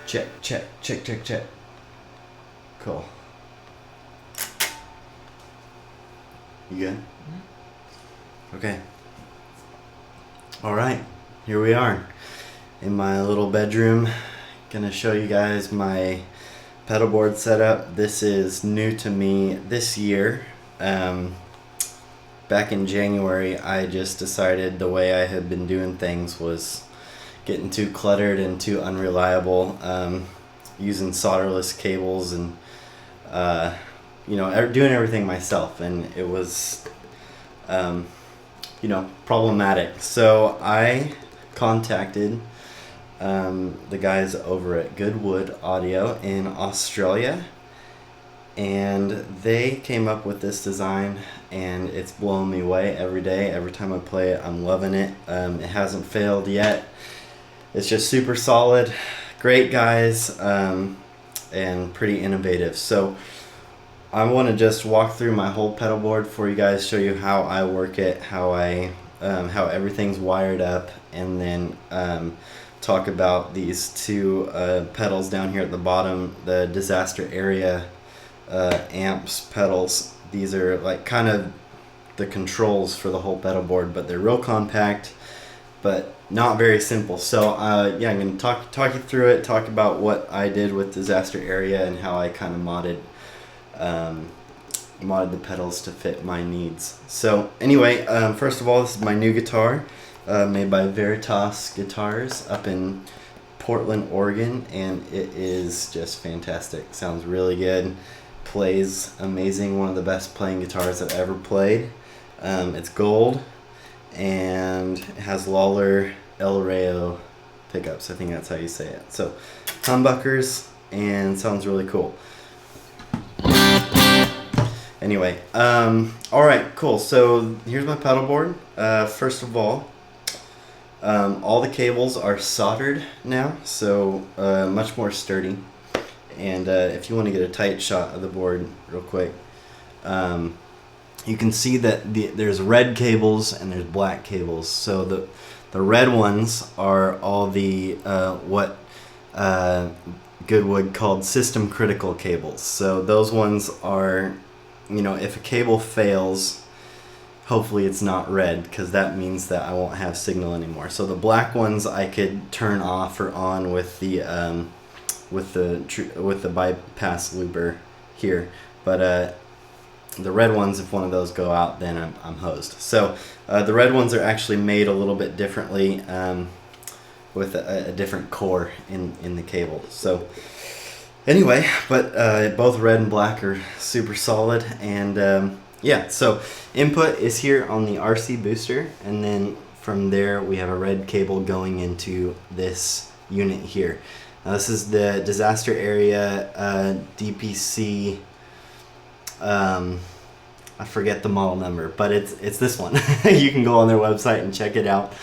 Check, check, check, check, check. Cool. You good? Okay. Alright, here we are in my little bedroom. Gonna show you guys my pedalboard setup. This is new to me this year. Back in January, I just decided the way I had been doing things was getting too cluttered and too unreliable, using solderless cables and doing everything myself, and it was problematic. So I contacted the guys over at Goodwood Audio in Australia, and they came up with this design, and it's blowing me away every day. Every time I play it, I'm loving it. It hasn't failed yet. It's just super solid, great guys, and pretty innovative. So I want to just walk through my whole pedal board for you guys, show you how I work it, how everything's wired up, and then talk about these two pedals down here at the bottom, the disaster area amps pedals. These are like kind of the controls for the whole pedal board, but they're real compact, but not very simple. So I'm going to talk you through it, talk about what I did with disaster area and how I kind of modded the pedals to fit my needs. So anyway, first of all, this is my new guitar, made by Veritas Guitars up in Portland, Oregon, and it is just fantastic. Sounds really good, plays amazing, one of the best playing guitars I've ever played. It's gold, and it has Lawler El Rayo pickups. I think that's how you say it. So humbuckers, and sounds really cool. Anyway, alright, cool. So here's my pedal board. First of all the cables are soldered now, so much more sturdy. And if you want to get a tight shot of the board real quick, you can see that there's red cables and there's black cables. So the red ones are all the what Goodwood called system critical cables. So those ones are, if a cable fails, hopefully it's not red, because that means that I won't have signal anymore. So the black ones I could turn off or on with the bypass looper here, but the red ones, if one of those go out, then I'm hosed. So the red ones are actually made a little bit differently, with a different core in the cable. So anyway, but both red and black are super solid, and so input is here on the RC booster, and then from there we have a red cable going into this unit here. Now this is the disaster area DPC. I forget the model number, but it's this one. You can go on their website and check it out.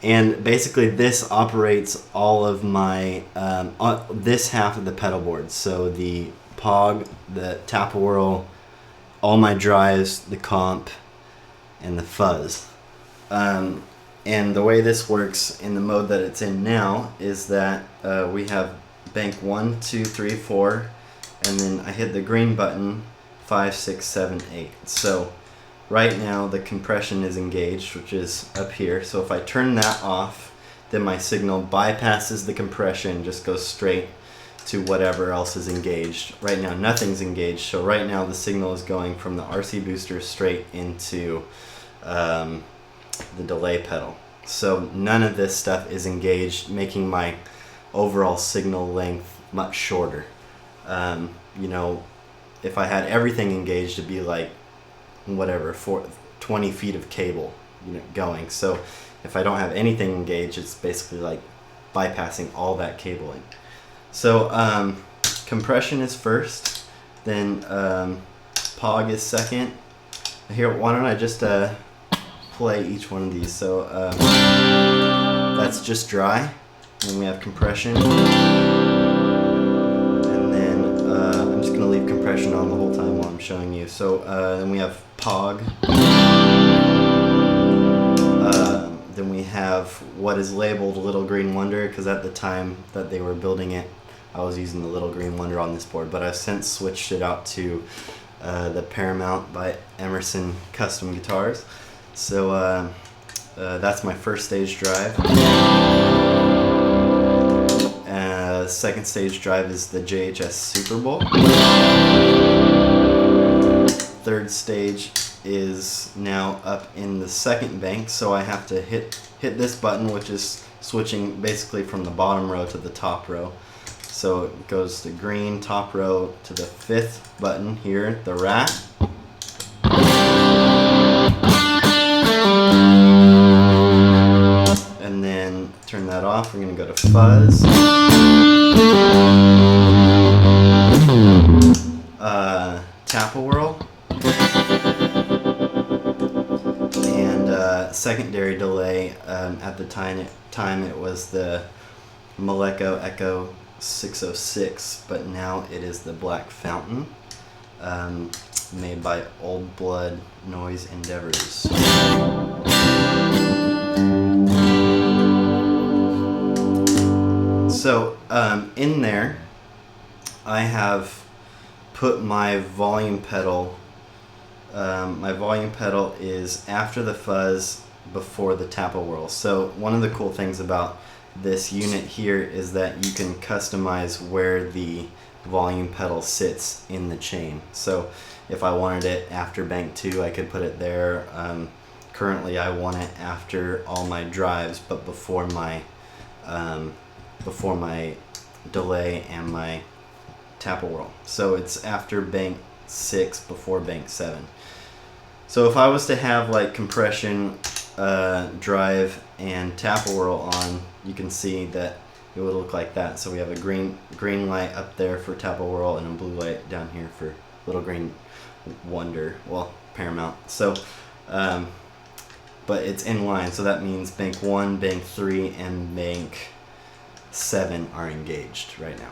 And basically this operates all of my this half of the pedal board. So the Pog, the tap whirl, all my drives, the comp, and the fuzz. And the way this works in the mode that it's in now is that we have bank 1, 2, 3, 4, and then I hit the green button 5, 6, 7, 8. So right now the compression is engaged, which is up here. So if I turn that off, then my signal bypasses the compression, just goes straight to whatever else is engaged. Right now nothing's engaged, so right now the signal is going from the RC booster straight into the delay pedal. So none of this stuff is engaged, making my overall signal length much shorter. If I had everything engaged, it'd be like whatever, 20 feet of cable going. So if I don't have anything engaged, it's basically like bypassing all that cabling. So compression is first, then Pog is second. Here, why don't I just play each one of these. So that's just dry, then we have compression, and then I'm just going to leave compression on the whole time while I'm showing you. So then we have Pog, then we have what is labeled Little Green Wonder, because at the time that they were building it, I was using the Little Green Wonder on this board, but I've since switched it out to the Paramount by Emerson Custom Guitars. So that's my first stage drive. Second stage drive is the JHS Super Bowl. Third stage is now up in the second bank, so I have to hit this button, which is switching basically from the bottom row to the top row. So it goes to green, top row, to the fifth button here, the rat. And then turn that off. We're going to go to fuzz. Tap-a-whirl. And secondary delay, at the time it was the Maleko Echo 606, but now it is the Black Fountain, made by Old Blood Noise Endeavors. So in there I have put my volume pedal. My volume pedal is after the fuzz, before the tap-a-whirl. So one of the cool things about this unit here is that you can customize where the volume pedal sits in the chain. So if I wanted it after bank 2, I could put it there. Currently I want it after all my drives, but before my delay and my tap-a-whirl. So it's after bank 6, before bank 7. So if I was to have like compression, drive, and tap-a-whirl on, you can see that it would look like that. So we have a green light up there for tap-a-whirl and a blue light down here for Little Green Wonder, well, Paramount. So but it's in line, so that means bank 1, bank 3, and bank 7 are engaged right now.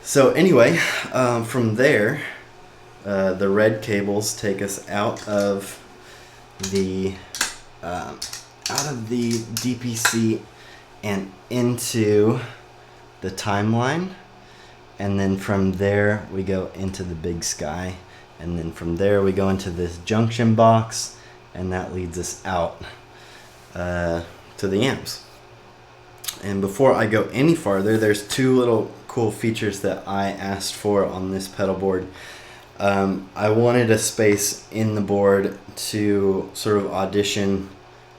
So anyway, from there, the red cables take us out of the DPC and into the timeline, and then from there we go into the big sky, and then from there we go into this junction box, and that leads us out to the amps. And before I go any farther, there's two little cool features that I asked for on this pedal board. I wanted a space in the board to sort of audition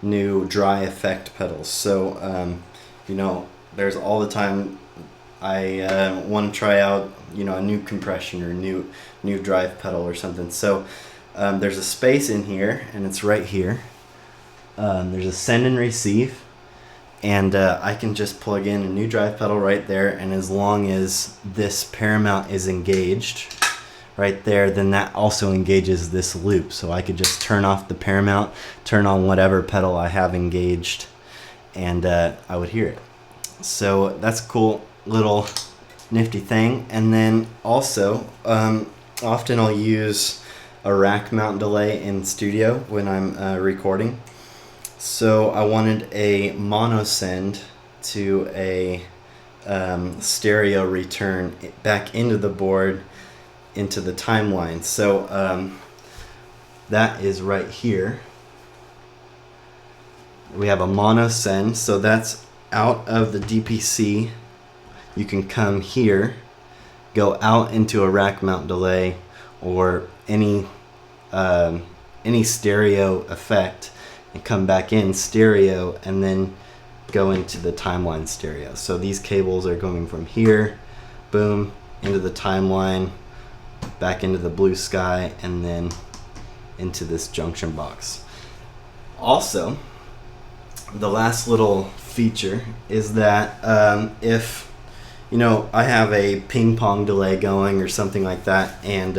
new dry effect pedals. So, you know, there's all the time I want to try out, you know, a new compression or new drive pedal or something. So there's a space in here, and it's right here. There's a send and receive. And I can just plug in a new drive pedal right there, and as long as this Paramount is engaged right there, then that also engages this loop. So I could just turn off the Paramount, turn on whatever pedal I have engaged, and I would hear it. So that's a cool little nifty thing. And then also, often I'll use a rack mount delay in studio when I'm recording. So I wanted a mono send to a stereo return back into the board, into the timeline. So that is right here. We have a mono send, so that's out of the DPC. You can come here, go out into a rack mount delay or any stereo effect, and come back in stereo, and then go into the timeline stereo. So these cables are going from here, boom, into the timeline, back into the blue sky, and then into this junction box. Also, the last little feature is that if, you know, I have a ping pong delay going or something like that, and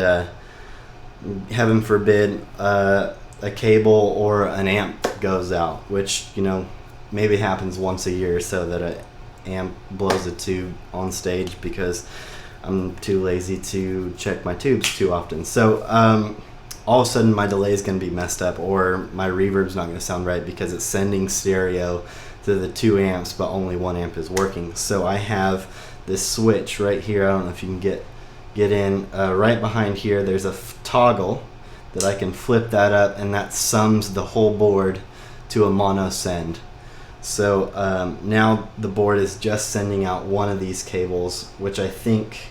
heaven forbid a cable or an amp goes out, which, you know, maybe happens once a year, so that an amp blows a tube on stage because I'm too lazy to check my tubes too often. So all of a sudden my delay is going to be messed up, or my reverb's not going to sound right because it's sending stereo to the 2 amps but only 1 amp is working. So I have this switch right here. I don't know if you can get in. Right behind here, there's a toggle that I can flip that up, and that sums the whole board to a mono send. So now the board is just sending out one of these cables, which I think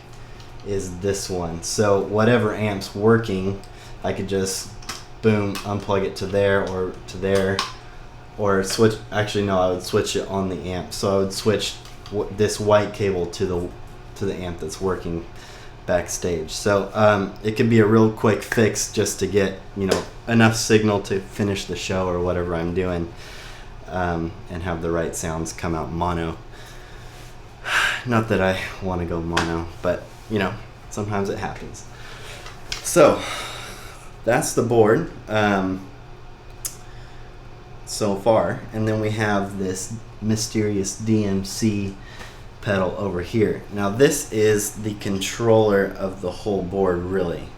is this one. So whatever amp's working, I could just boom, unplug it to there or to there, or switch. Actually, no, I would switch it on the amp. So I would switch this white cable to the amp that's working backstage. So it could be a real quick fix just to get, you know, enough signal to finish the show or whatever I'm doing, and have the right sounds come out mono. Not that I want to go mono, but you know, sometimes it happens. So that's the board so far, and then we have this mysterious DMC pedal over here. Now this is the controller of the whole board, really.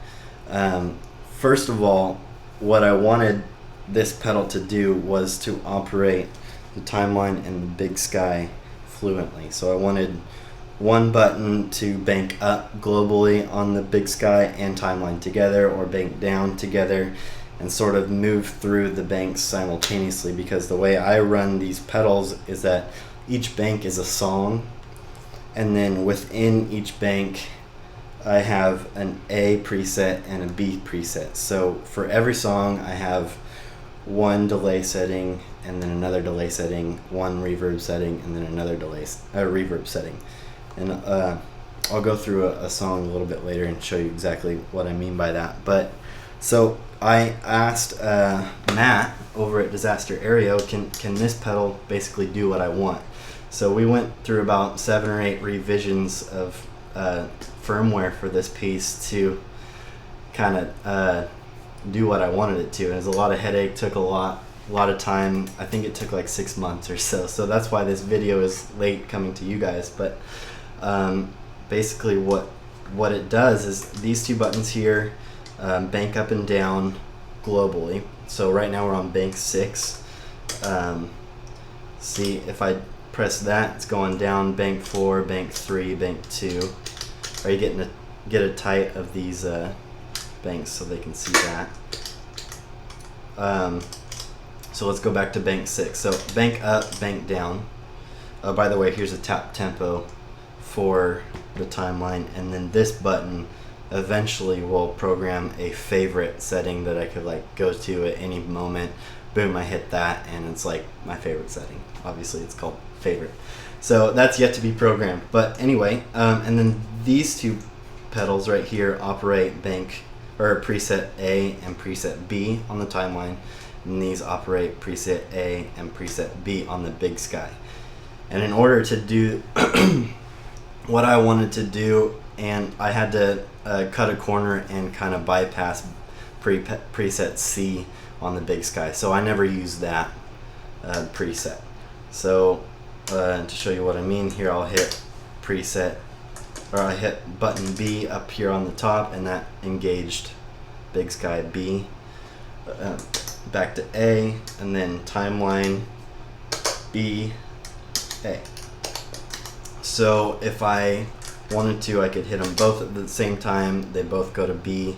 First of all, what I wanted this pedal to do was to operate the timeline and the big sky fluently. So I wanted one button to bank up globally on the big sky and timeline together, or bank down together, and sort of move through the banks simultaneously, because the way I run these pedals is that each bank is a song, and then within each bank I have an A preset and a B preset. So for every song I have one delay setting, and then another delay setting, one reverb setting, and then another reverb setting. And I'll go through a song a little bit later and show you exactly what I mean by that. But so I asked Matt over at Disaster Aereo, can this pedal basically do what I want? So we went through about 7 or 8 revisions of firmware for this piece to kind of do what I wanted it to. And it was a lot of headache, took a lot of time. I think it took like 6 months or so. So that's why this video is late coming to you guys. But basically what it does is these two buttons here bank up and down globally. So right now we're on bank 6. See, if I press that, it's going down bank 4, bank 3, bank 2. Are you get a tight of these banks so they can see that? So let's go back to bank 6. So bank up, bank down. By the way, here's a tap tempo for the timeline, and then this button eventually will program a favorite setting that I could like go to at any moment. Boom, I hit that, and it's like my favorite setting. Obviously it's called favorite. So that's yet to be programmed. But anyway, and then these two pedals right here operate bank or preset A and preset B on the timeline, and these operate preset A and preset B on the big sky. And in order to do what I wanted to do, and I had to cut a corner and kind of bypass preset C on the big sky, so I never used that preset. So to show you what I mean, here I'll hit preset, or I hit button B up here on the top, and that engaged big sky B. Back to A, and then timeline B, A. So if I wanted to, I could hit them both at the same time. They both go to B,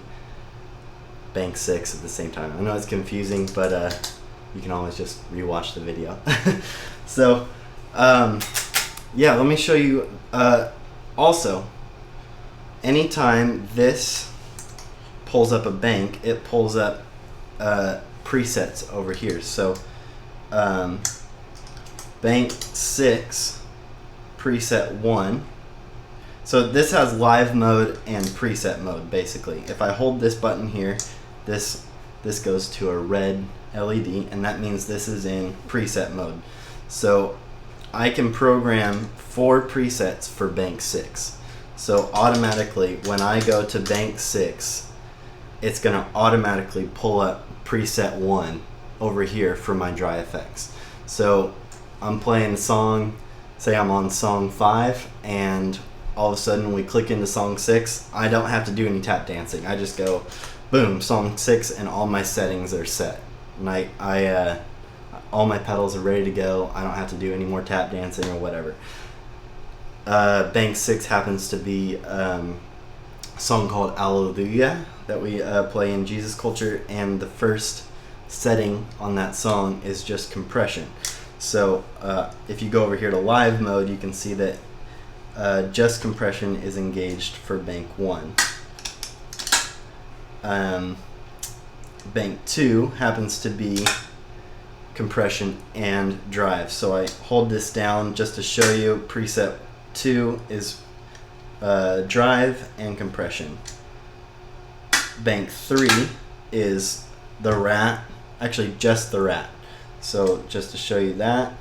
bank 6 at the same time. I know it's confusing, but you can always just rewatch the video. So yeah, let me show you. Also, anytime this pulls up a bank, it pulls up presets over here. So bank 6 preset 1. So this has live mode and preset mode basically. If I hold this button here, this goes to a red LED, and that means this is in preset mode. So I can program 4 presets for bank 6. So automatically when I go to bank 6, it's going to automatically pull up preset 1 over here for my dry effects. So I'm playing a song, say I'm on song 5, and all of a sudden we click into song 6. I don't have to do any tap dancing. I just go boom, song 6, and all my settings are set. And all my pedals are ready to go. I don't have to do any more tap dancing or whatever. Bank 6 happens to be a song called Alleluia that we play in Jesus Culture, and the first setting on that song is just compression. So if you go over here to live mode, you can see that just compression is engaged for Bank 1. Bank 2 happens to be compression and drive. So I hold this down just to show you. Preset 2 is drive and compression. Bank 3 is the rat, actually just the rat. So just to show you that,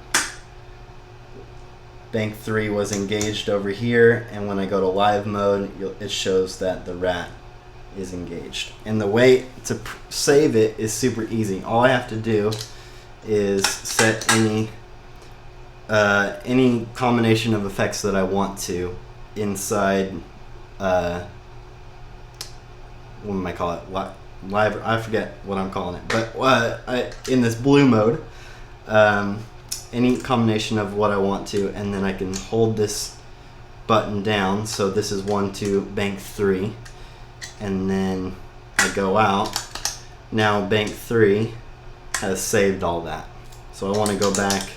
Bank 3 was engaged over here, and when I go to live mode, it shows that the rat is engaged. And the way to save it is super easy. All I have to do is set any combination of effects that I want to inside what am I call it? Live. I forget what I'm calling it, but in this blue mode, any combination of what I want to, and then I can hold this button down. So this is 1, 2, Bank 3, and then I go out. Now Bank 3 has saved all that. So I want to go back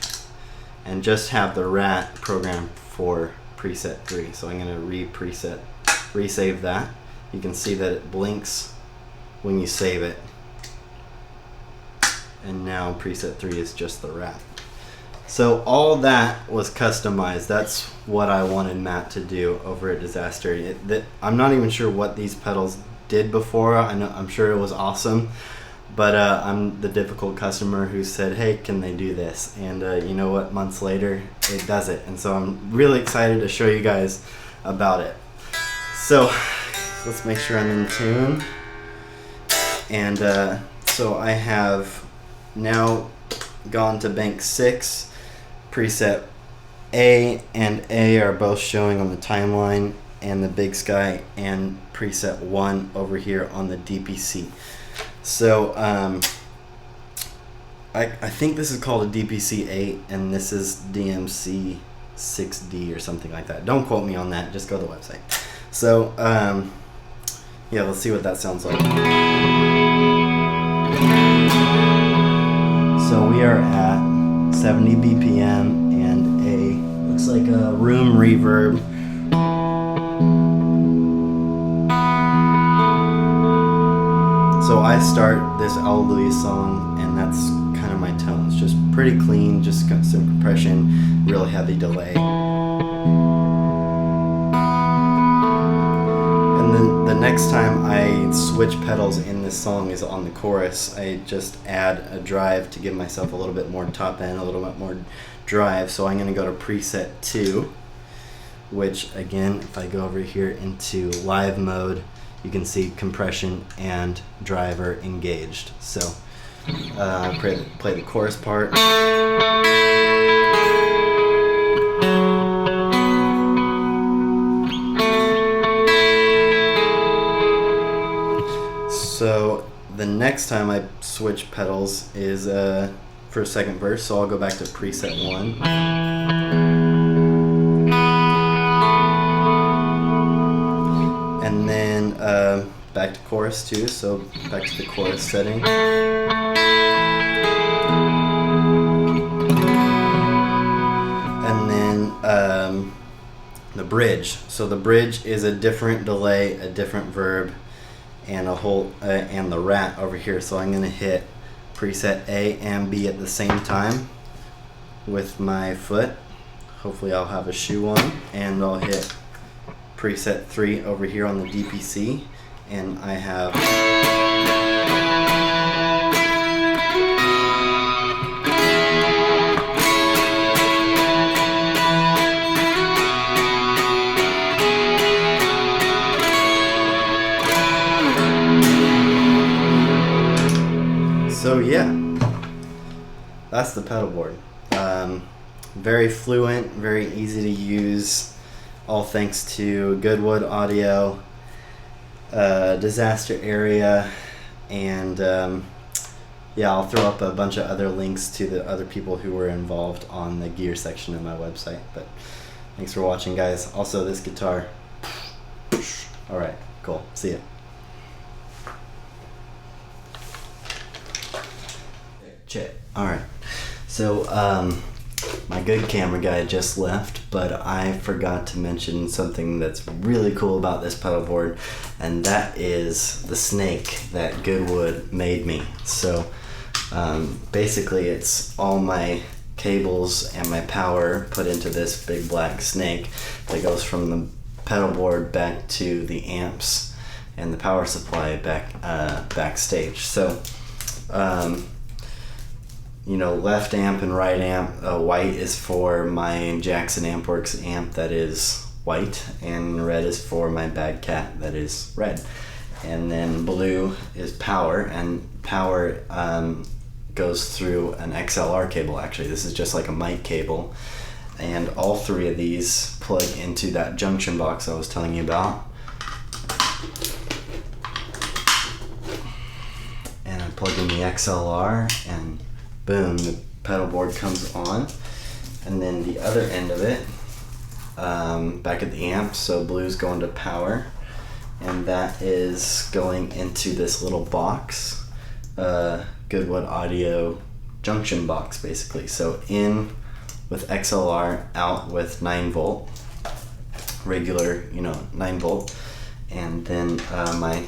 and just have the rat program for preset 3. So I'm going to resave that. You can see that it blinks when you save it. And now preset 3 is just the rat. So all that was customized. That's what I wanted Matt to do over at Disaster. I'm not even sure what these pedals did before. I'm sure it was awesome, but I'm the difficult customer who said, hey, can they do this? And you know what, months later it does it. And so I'm really excited to show you guys about it. So let's make sure I'm in tune. And so I have now gone to Bank 6. Preset A and A are both showing on the timeline, and the Big Sky, and preset 1 over here on the DPC. So I think this is called a DPC 8, and this is DMC 6D or something like that. Don't quote me on that, just go to the website. So yeah, let's see what that sounds like. So we are at 70 BPM and looks like a room reverb. So I start this Alleluia song, and that's kind of my tones. Just pretty clean, just got some compression, real heavy delay. And then the next time I switch pedals in this song is on the chorus. I just add a drive to give myself a little bit more top end, a little bit more drive. So I'm going to go to preset 2, which again, if I go over here into live mode, you can see compression and driver engaged. So play the chorus part. So the next time I switch pedals is for a second verse, so I'll go back to preset 1. And then back to chorus 2, so back to the chorus setting. And then the bridge. So the bridge is a different delay, a different verb, and a whole and the rat over here. So I'm going to hit preset A and B at the same time with my foot. Hopefully I'll have a shoe on, and I'll hit preset 3 over here on the DPC, and I have so yeah, that's the Pedalboard. Very fluent, very easy to use, all thanks to Goodwood Audio, Disaster Area, and yeah, I'll throw up a bunch of other links to the other people who were involved on the gear section of my website. But Thanks for watching, guys. Also, this guitar. All right, cool. See ya. Check. All right. So, my good camera guy just left, but I forgot to mention something that's really cool about this pedal board, and that is the snake that Goodwood made me. So, basically, it's all my cables and my power put into this big black snake that goes from the pedal board back to the amps and the power supply backstage. So, you know, left amp and right amp. White is for my Jackson Ampworks amp that is white, and red is for my Bad Cat that is red. And then blue is power, and power goes through an XLR cable. Actually, this is just like a mic cable, and all three of these plug into that junction box I was telling you about. And I plug in the XLR, and boom, the pedal board comes on. And then the other end of it, back at the amp, so blue's going to power, and that is going into this little box, Goodwood Audio junction box, basically. So in with XLR, out with 9 volt, regular, 9 volt, and then my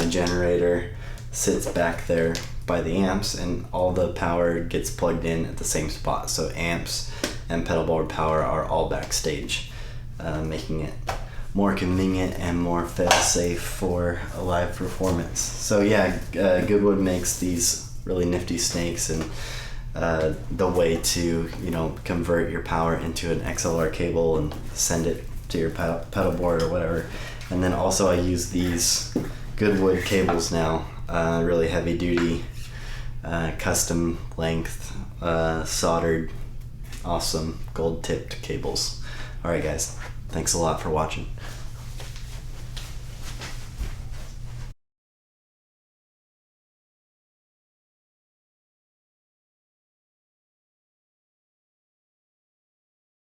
generator sits back there by the amps, and all the power gets plugged in at the same spot. So amps and pedal board power are all backstage, making it more convenient and more fail-safe for a live performance. So yeah, Goodwood makes these really nifty snakes, and the way to convert your power into an XLR cable and send it to your pedal board or whatever. And then also I use these Goodwood cables now, really heavy duty, custom length, soldered, awesome gold tipped cables. Alright guys, thanks a lot for watching.